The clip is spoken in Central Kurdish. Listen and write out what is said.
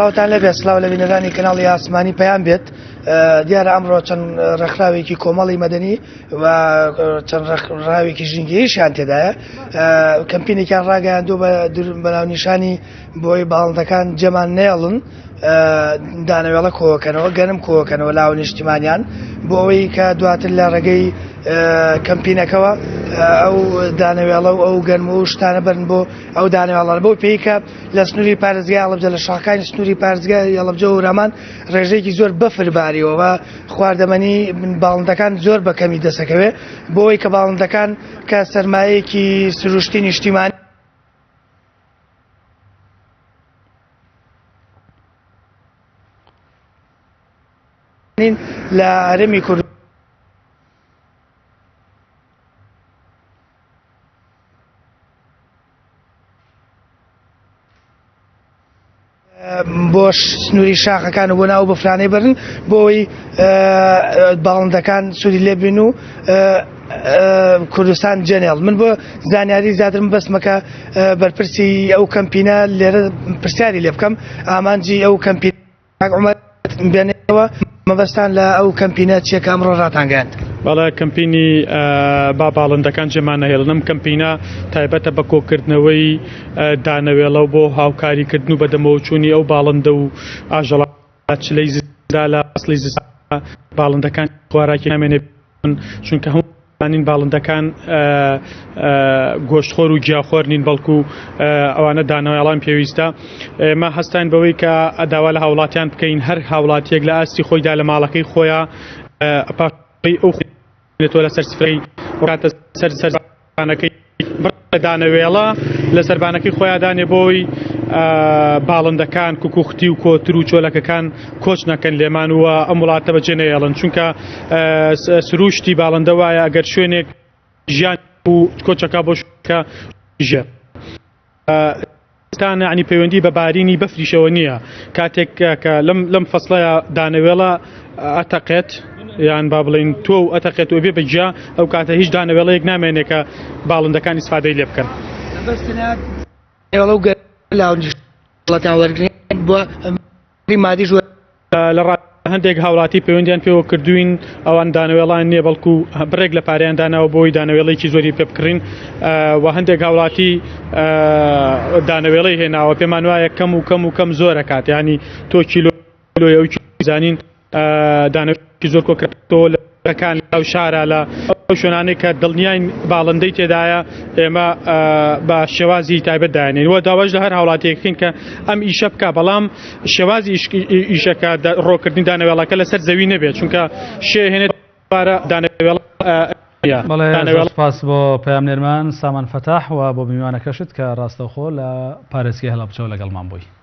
سلااوتان لەبێ سلااو لە بینەرانی کەناڵی ئاسمانی پەیام بێت دیارە ئەمڕۆ چەند ڕێکخراوێکی کۆمەڵی مەدەنی و چەند ڕێکخراوێکی ژینگەییشیان تێدایە کەمپینێکیان ڕاگەیاندوو بە بەناونیشانی بۆی باڵندەکان جەمان نێڵن دانەوێڵە کۆکەنەوە گەنم کۆکەنەوە لاو نیشتیمانیان بۆ ئەوەی کە دواتر لە ڕێگەی کەمپینەکەەوە ئەو دانەوێڵە و ئەو گەرم و شتانە بن بۆ ئەو دانەوێڵە بۆ پێیکە لە سنووری پارێزگای هەڵەبجە لە شاخەکانی سنووری پارێزگای هەڵەبجە و ڕامان ڕێژەیەکی زۆر بەفرباریەوە خواردەمەنی باڵندەکان زۆر بەکەمی دەسەکەوێت بۆ ئەوەی کە باڵندەکان کە سەرمایەیەکی سروشتی نیشتیمانی لە هەرێمی کوردستان بۆ سنووری شاخەکان و بۆ ناو بەفرانەی برن بۆی باڵندەکان سووری لێبین و کوردستان جێنێڵ من بۆ زانیاری زیاترم بەسمەکە بەرپرسی ئەو کەمپینە لێرە پرسیاری لێ بکەم ئامانجی ئەو کەمپین بێنێەوە مەبەستان لە ئەو کەمپینە چیەکە ئەمڕۆ ڕاتانگەاند بەڵێ کەمپینی با باڵندەکان جێمان نەهێڵنم کەمپینە تایبەتە بە کۆکردنەوەی دانەوێڵە و بۆ هاوکاریکردن و بەدەمەوەچوونی ئەو باڵندە و ئاژەڵات چلەی زیرا لە ئەسڵی زیرا باڵندەکان خواراکی نامێنێ چونکە هەمووانین باڵندەکان گۆشتخۆر و گیاخۆر نین بەڵکو ئەوانە دانەوێڵان پێویستە ئێمە هەستان بەوەی کە داوا لە هاوڵاتیان بکەین هەر هاوڵاتیەک لە ئاستی خۆیدا لە ماڵەکەی خۆیان ئەو خێنێتەوە لە سەرسفرەی ڕاتە سەربانەکەی دانەوێڵە لە سەربانەکەی خۆیان دانێ بۆی باڵندەکان کوکوختی و کۆتر و چۆلەکەکان کۆچ نەکەن لێمان وە ئەم وڵاتە بەجێ نەهێڵن چونکە سروشتی باڵندە وایە ئەگەر شوێنێک ژیان و کۆچەکە بۆ شوێنەکە ژێر ستانە عنی پەیوەندی بە بارینی بەفریشەوە نییە کاتێک کە لەم فەسڵەیە دانەوێڵە ئەتەقێت یان با بڵین تۆ و ئەتەقێت و بێ بەجیا ئەو کاتە هیچ دانەوێڵەیەک نامێنێت کە باڵندەکان ئیسفادەی لێ بکەن لە هەندێک هاوڵاتی پەیوەندیان پێوە کردوین ئەوان دانەوێڵان نییە بەڵکو بڕێک لە پارەیان داناوە بۆی دانەوێڵێکی زۆری پێ بکڕین و هەندێک هاوڵاتی دانەوێڵەی هێناوە پێمان وایە کەم و کەم و کەم زۆرە کات ینی تۆ کیلۆ ئەو زانین دانەوێڵی زۆر کۆکردەوە لەکان لەو شارە لە ئەو شوێنانەی کە دڵنیاین باڵندەی تێدایە ئێمە بە شێوازی تایبەت داێنین وە داواش لە هەر هاوڵاتیەکەین کە ئەم ئیشە بکە بەڵام شێوازی ئیشەکە ڕۆکردنی دانەوێڵەکە لەسەر زەوی نەبێت چونکە شێ هێنێت دانەوێڵ بەڵێ سپاس بۆ پەیامنێرمان سامان فەتاح و بۆ میوانەکەشت کە ڕاستەوخۆ لە پارێزگای هەڵەبجە لەگەڵمان بووی.